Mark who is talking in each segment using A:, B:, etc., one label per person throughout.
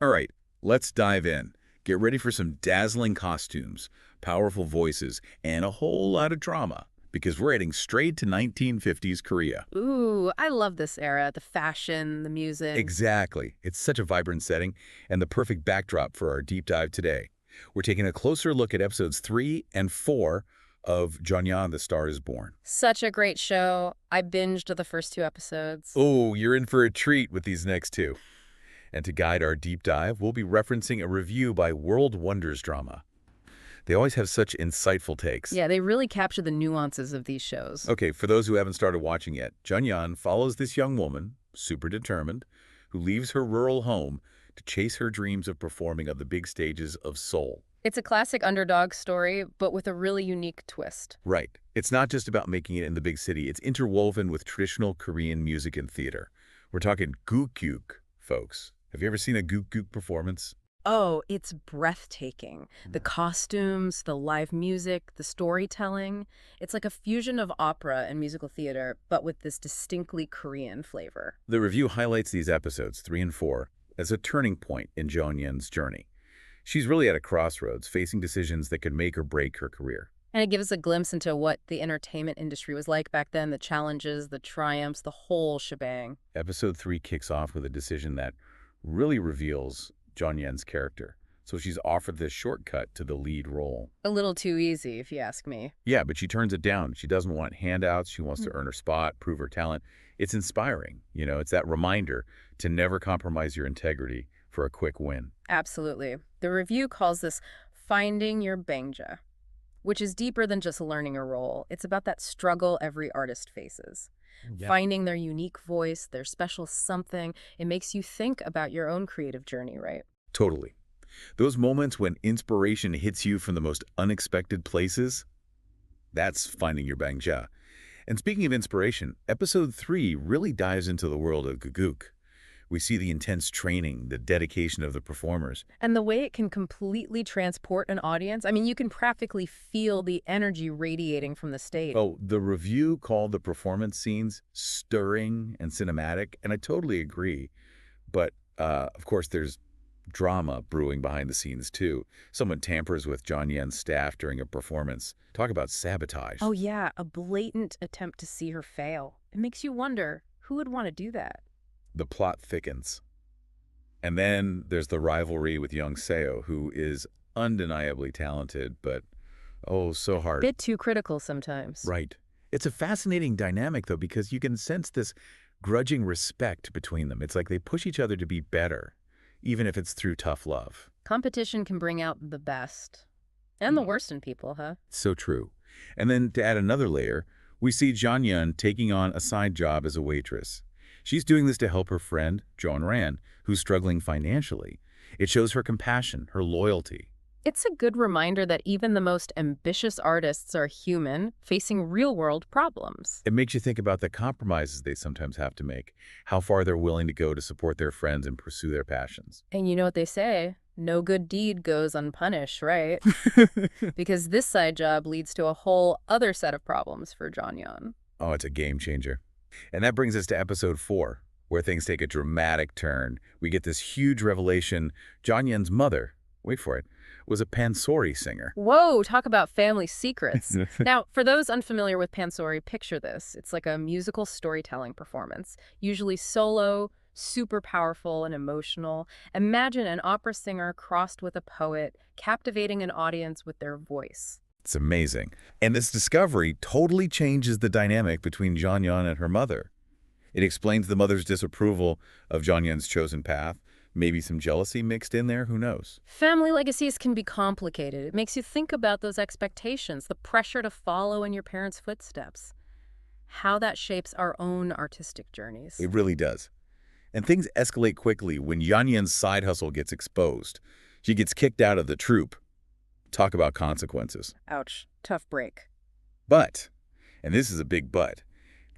A: All right, let's dive in. Get ready for some dazzling costumes, powerful voices, and a whole lot of drama, because we're heading straight to 1950s Korea.
B: Ooh, I love this era. The fashion, the music.
A: Exactly. It's such a vibrant setting and the perfect backdrop for our deep dive today. We're taking a closer look at episodes 3 and 4 of Jeongyeon, The Star is Born.
B: Such a great show. I binged the first two episodes.
A: Oh, you're in for a treat with these next two. And to guide our deep dive, we'll be referencing a review by World Wonders Drama. They always have such insightful takes.
B: Yeah, they really capture the nuances of these shows.
A: Okay, for those who haven't started watching yet, Jeongyeon follows this young woman, super determined, who leaves her rural home to chase her dreams of performing on the big stages of Seoul.
B: It's a classic underdog story, but with a really unique twist.
A: Right. It's not just about making it in the big city. It's interwoven with traditional Korean music and theater. We're talking gukguk, folks. Have you ever seen a gukguk performance?
B: Oh, it's breathtaking. The costumes, the live music, the storytelling. It's like a fusion of opera and musical theater, but with this distinctly Korean flavor.
A: The review highlights these episodes, 3 and 4, as a turning point in Jeongyeon's journey. She's really at a crossroads, facing decisions that could make or break her career.
B: And it gives us a glimpse into what the entertainment industry was like back then, the challenges, the triumphs, the whole shebang.
A: Episode 3 kicks off with a decision that really reveals Jeongyeon's character. So she's offered this shortcut to the lead role.
B: A little too easy, if you ask me.
A: Yeah, but she turns it down. She doesn't want handouts. She wants to earn her spot, prove her talent. It's inspiring. It's that reminder to never compromise your integrity for a quick win.
B: Absolutely. The review calls this finding your bangja, which is deeper than just learning a role. It's about that struggle every artist faces.
A: Yeah.
B: Finding their unique voice, their special something. It makes you think about your own creative journey, right?
A: Totally. Those moments when inspiration hits you from the most unexpected places, that's finding your bangja. And speaking of inspiration, episode 3 really dives into the world of guguk. We see the intense training, the dedication of the performers.
B: And the way it can completely transport an audience. I mean, you can practically feel the energy radiating from the stage.
A: Oh, the review called the performance scenes stirring and cinematic, and I totally agree. But, of course, there's drama brewing behind the scenes, too. Someone tampers with Jeongyeon's staff during a performance. Talk about sabotage.
B: Oh, yeah, a blatant attempt to see her fail. It makes you wonder, who would want to do that?
A: The plot thickens. And then there's the rivalry with Young Seo, who is undeniably talented, but, oh, so hard.
B: Bit too critical sometimes.
A: Right. It's a fascinating dynamic, though, because you can sense this grudging respect between them. It's like they push each other to be better, even if it's through tough love.
B: Competition can bring out the best and the worst in people, huh?
A: So true. And then to add another layer, we see Jeongyeon taking on a side job as a waitress. She's doing this to help her friend, Jeongyeon, who's struggling financially. It shows her compassion, her loyalty.
B: It's a good reminder that even the most ambitious artists are human, facing real-world problems.
A: It makes you think about the compromises they sometimes have to make, how far they're willing to go to support their friends and pursue their passions.
B: And you know what they say, no good deed goes unpunished, right? Because this side job leads to a whole other set of problems for Jeongyeon.
A: Oh, it's a game changer. And that brings us to episode 4, where things take a dramatic turn. We get this huge revelation. Jeongyeon's mother, wait for it, was a pansori singer.
B: Whoa, talk about family secrets. Now, for those unfamiliar with pansori, picture this. It's like a musical storytelling performance, usually solo, super powerful and emotional. Imagine an opera singer crossed with a poet, captivating an audience with their voice.
A: It's amazing. And this discovery totally changes the dynamic between Jeongyeon and her mother. It explains the mother's disapproval of Jeongyeon's chosen path. Maybe some jealousy mixed in there, who knows?
B: Family legacies can be complicated. It makes you think about those expectations, the pressure to follow in your parents' footsteps, how that shapes our own artistic journeys.
A: It really does. And things escalate quickly when Jeongyeon's side hustle gets exposed. She gets kicked out of the troupe. Talk about consequences.
B: Ouch, tough break.
A: But, and this is a big but,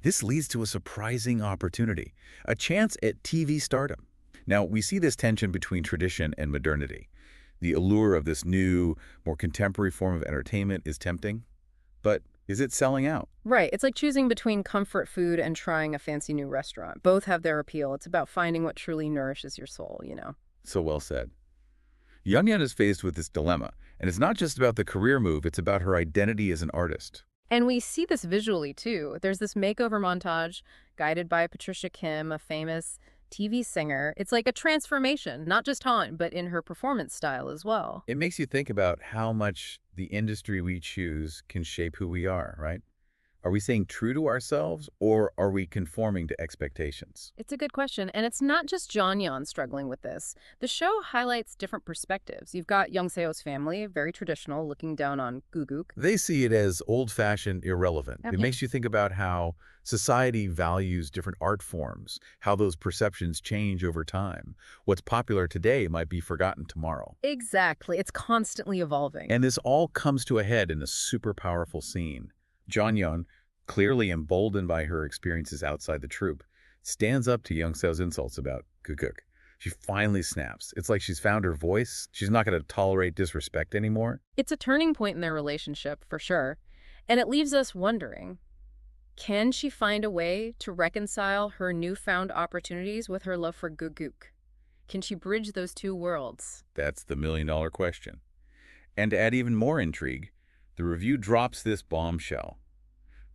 A: this leads to a surprising opportunity, a chance at TV stardom. Now, we see this tension between tradition and modernity. The allure of this new, more contemporary form of entertainment is tempting, but is it selling out?
B: Right, it's like choosing between comfort food and trying a fancy new restaurant. Both have their appeal. It's about finding what truly nourishes your soul, you know.
A: So well said. Jeongyeon is faced with this dilemma, and it's not just about the career move, it's about her identity as an artist.
B: And we see this visually, too. There's this makeover montage guided by Patricia Kim, a famous TV singer. It's like a transformation, not just Han, but in her performance style as well.
A: It makes you think about how much the industry we choose can shape who we are, right? Are we staying true to ourselves, or are we conforming to expectations?
B: It's a good question, and it's not just Jeongnyeon struggling with this. The show highlights different perspectives. You've got Young Seo's family, very traditional, looking down on Guguk.
A: They see it as old-fashioned, irrelevant. It
B: Okay.
A: makes you think about how society values different art forms, how those perceptions change over time. What's popular today might be forgotten tomorrow.
B: Exactly. It's constantly evolving.
A: And this all comes to a head in a super powerful scene. Jeongyeon, clearly emboldened by her experiences outside the troupe, stands up to Young Seo's insults about Guguk. She finally snaps. It's like she's found her voice. She's not going to tolerate disrespect anymore.
B: It's a turning point in their relationship, for sure. And it leaves us wondering, can she find a way to reconcile her newfound opportunities with her love for Guguk? Can she bridge those two worlds?
A: That's the million-dollar question. And to add even more intrigue, the review drops this bombshell.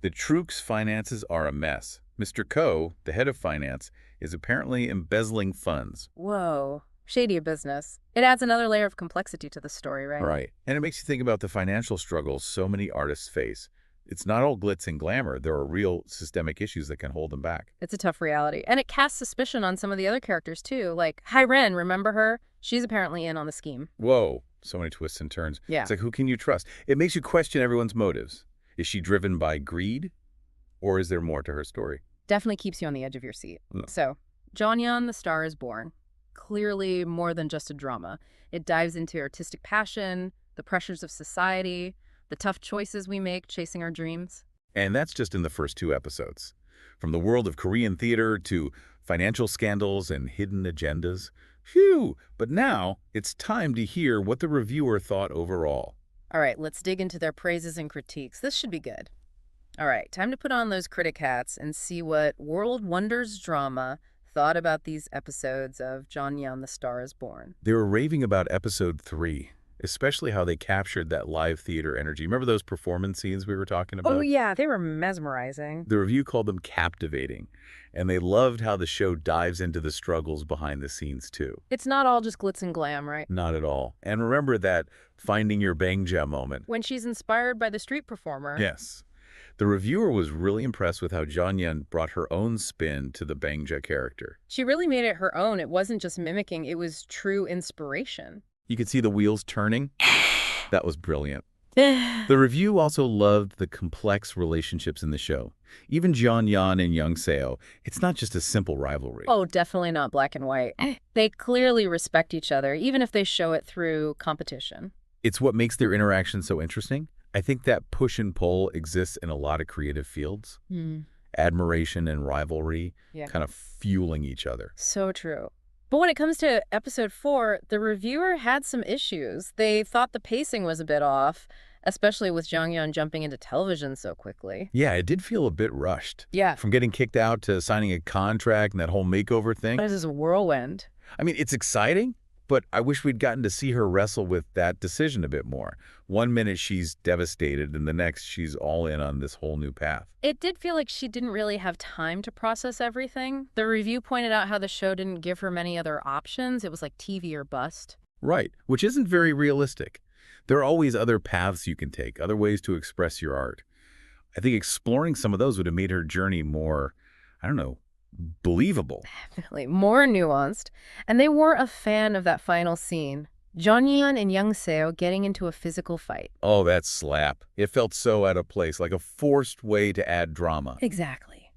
A: The troupe's finances are a mess. Mr. Ko, the head of finance, is apparently embezzling funds.
B: Whoa. Shady business. It adds another layer of complexity to the story, right?
A: Right. And it makes you think about the financial struggles so many artists face. It's not all glitz and glamour. There are real systemic issues that can hold them back.
B: It's a tough reality. And it casts suspicion on some of the other characters, too. Like Ren, remember her? She's apparently in on the scheme.
A: Whoa. So many twists and turns.
B: Yeah.
A: It's like, who can you trust? It makes you question everyone's motives. Is she driven by greed? Or is there more to her story?
B: Definitely keeps you on the edge of your seat.
A: No.
B: So, Jeongnyeon, The Star is Born. Clearly more than just a drama. It dives into artistic passion, the pressures of society, the tough choices we make chasing our dreams.
A: And that's just in the first 2 episodes. From the world of Korean theater to financial scandals and hidden agendas. Phew! But now it's time to hear what the reviewer thought overall.
B: All right, let's dig into their praises and critiques. This should be good. All right, time to put on those critic hats and see what World Wonders Drama thought about these episodes of Jeongnyeon, The Star is Born.
A: They were raving about episode 3, especially how they captured that live theater energy. Remember those performance scenes we were talking about?
B: Oh, yeah, they were mesmerizing.
A: The review called them captivating, and they loved how the show dives into the struggles behind the scenes, too.
B: It's not all just glitz and glam, right?
A: Not at all. And remember that finding your bangja moment.
B: When she's inspired by the street performer.
A: Yes. The reviewer was really impressed with how Jeonyeon brought her own spin to the bangja character.
B: She really made it her own. It wasn't just mimicking, it was true inspiration.
A: You could see the wheels turning. That was brilliant. The review also loved the complex relationships in the show. Even Jeongyeon and Young Seo, it's not just a simple rivalry.
B: Oh, definitely not black and white. They clearly respect each other, even if they show it through competition.
A: It's what makes their interaction so interesting. I think that push and pull exists in a lot of creative fields. Admiration and rivalry kind of fueling each other.
B: So true. But when it comes to episode 4, the reviewer had some issues. They thought the pacing was a bit off, especially with Jeongyeon jumping into television so quickly.
A: Yeah, it did feel a bit rushed.
B: Yeah.
A: From getting kicked out to signing a contract and that whole makeover thing.
B: This is a whirlwind.
A: I mean, it's exciting, but I wish we'd gotten to see her wrestle with that decision a bit more. One minute she's devastated, and the next she's all in on this whole new path.
B: It did feel like she didn't really have time to process everything. The review pointed out how the show didn't give her many other options. It was like TV or bust.
A: Right, which isn't very realistic. There are always other paths you can take, other ways to express your art. I think exploring some of those would have made her journey more, I don't know, believable.
B: Definitely more nuanced. And they were a fan of that final scene. Jeonyeon and Young Seo getting into a physical fight.
A: Oh, that slap. It felt so out of place, like a forced way to add drama.
B: Exactly.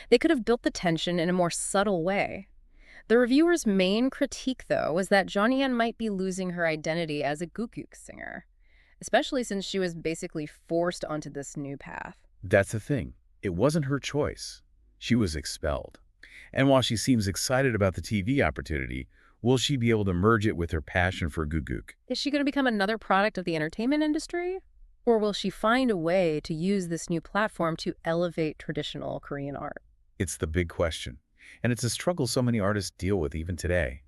B: They could have built the tension in a more subtle way. The reviewer's main critique, though, was that Jeonyeon might be losing her identity as a gukguk singer, especially since she was basically forced onto this new path.
A: That's the thing. It wasn't her choice. She was expelled. And while she seems excited about the TV opportunity, will she be able to merge it with her passion for gukguk?
B: Is she going to become another product of the entertainment industry? Or will she find a way to use this new platform to elevate traditional Korean art?
A: It's the big question. And it's a struggle so many artists deal with even today.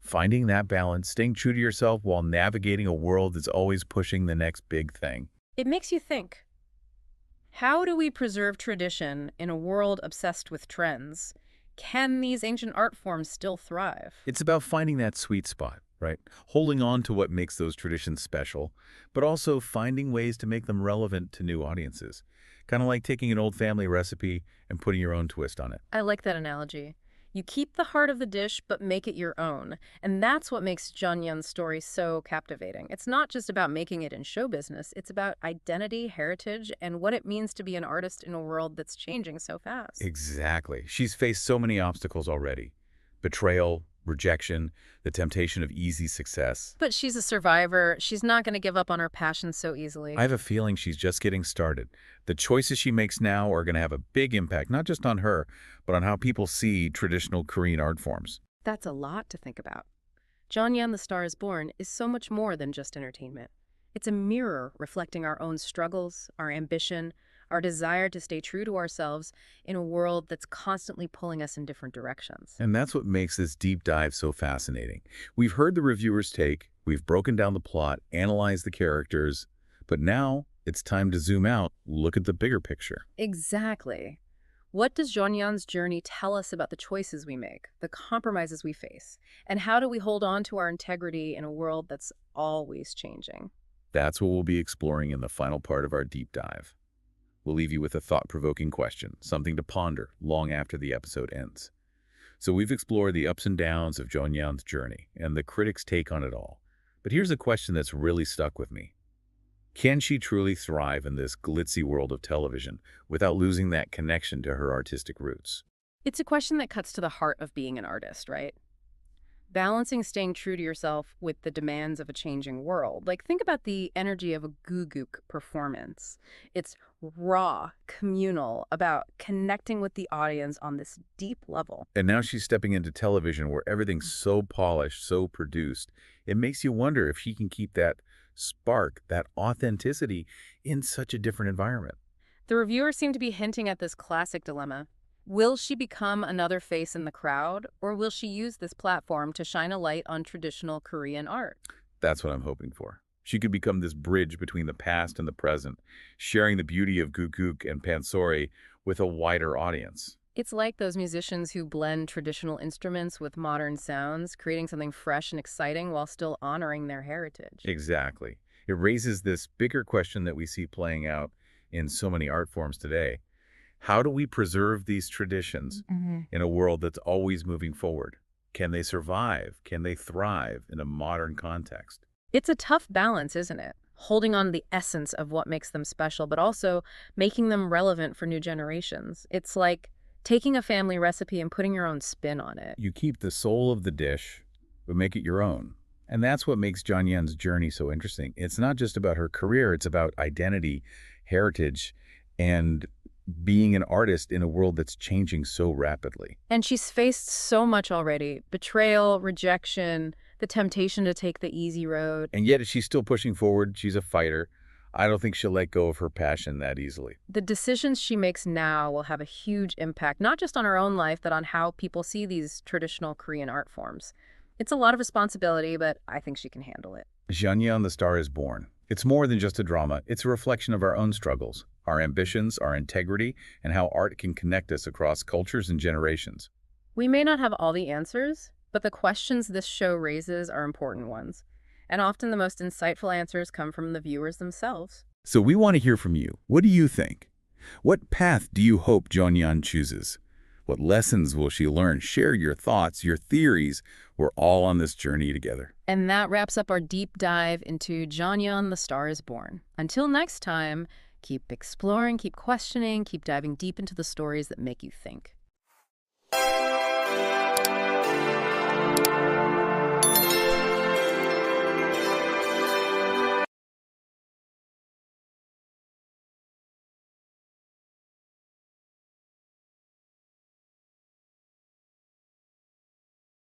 A: Finding that balance, staying true to yourself while navigating a world that's always pushing the next big thing.
B: It makes you think, how do we preserve tradition in a world obsessed with trends? Can these ancient art forms still thrive?
A: It's about finding that sweet spot, right? Holding on to what makes those traditions special, but also finding ways to make them relevant to new audiences. Kind of like taking an old family recipe and putting your own twist on it.
B: I like that analogy. You keep the heart of the dish, but make it your own. And that's what makes Jeongnyeon's story so captivating. It's not just about making it in show business. It's about identity, heritage, and what it means to be an artist in a world that's changing so fast.
A: Exactly. She's faced so many obstacles already. Betrayal, rejection, the temptation of easy success.
B: But she's a survivor. She's not going to give up on her passion so easily.
A: I have a feeling she's just getting started. The choices she makes now are going to have a big impact, not just on her, but on how people see traditional Korean art forms.
B: That's a lot to think about. Jeongyeon, The Star is Born is so much more than just entertainment. It's a mirror reflecting our own struggles, our ambition, our desire to stay true to ourselves in a world that's constantly pulling us in different directions.
A: And that's what makes this deep dive so fascinating. We've heard the reviewer's take, we've broken down the plot, analyzed the characters, but now it's time to zoom out, look at the bigger picture.
B: Exactly. What does Jeongyeon's journey tell us about the choices we make, the compromises we face, and how do we hold on to our integrity in a world that's always changing?
A: That's what we'll be exploring in the final part of our deep dive. We'll leave you with a thought-provoking question, something to ponder long after the episode ends. So we've explored the ups and downs of Jeongyeon's journey and the critics' take on it all. But here's a question that's really stuck with me. Can she truly thrive in this glitzy world of television without losing that connection to her artistic roots?
B: It's a question that cuts to the heart of being an artist, right? Balancing staying true to yourself with the demands of a changing world. Like, think about the energy of a guguk performance. It's raw, communal, about connecting with the audience on this deep level.
A: And now she's stepping into television where everything's so polished, so produced. It makes you wonder if she can keep that spark, that authenticity in such a different environment.
B: The reviewers seem to be hinting at this classic dilemma. Will she become another face in the crowd, or will she use this platform to shine a light on traditional Korean art?
A: That's what I'm hoping for. She could become this bridge between the past and the present, sharing the beauty of guguk and pansori with a wider audience.
B: It's like those musicians who blend traditional instruments with modern sounds, creating something fresh and exciting while still honoring their heritage.
A: Exactly. It raises this bigger question that we see playing out in so many art forms today. How do we preserve these traditions in a world that's always moving forward? Can they survive? Can they thrive in a modern context?
B: It's a tough balance, isn't it? Holding on to the essence of what makes them special, but also making them relevant for new generations. It's like taking a family recipe and putting your own spin on it.
A: You keep the soul of the dish, but make it your own. And that's what makes Jeongyeon's journey so interesting. It's not just about her career, it's about identity, heritage, and being an artist in a world that's changing so rapidly.
B: And she's faced so much already. Betrayal, rejection, the temptation to take the easy road.
A: And yet she's still pushing forward. She's a fighter. I don't think she'll let go of her passion that easily.
B: The decisions she makes now will have a huge impact, not just on her own life, but on how people see these traditional Korean art forms. It's a lot of responsibility, but I think she can handle it.
A: Jeongnyeon, The Star is Born. It's more than just a drama. It's a reflection of our own struggles, our ambitions, our integrity, and how art can connect us across cultures and generations.
B: We may not have all the answers, but the questions this show raises are important ones. And often the most insightful answers come from the viewers themselves.
A: So we want to hear from you. What do you think? What path do you hope Jeongyeon chooses? What lessons will she learn? Share your thoughts, your theories. We're all on this journey together.
B: And that wraps up our deep dive into Jeongyeon, The Star is Born. Until next time, keep exploring, keep questioning, keep diving deep into the stories that make you think.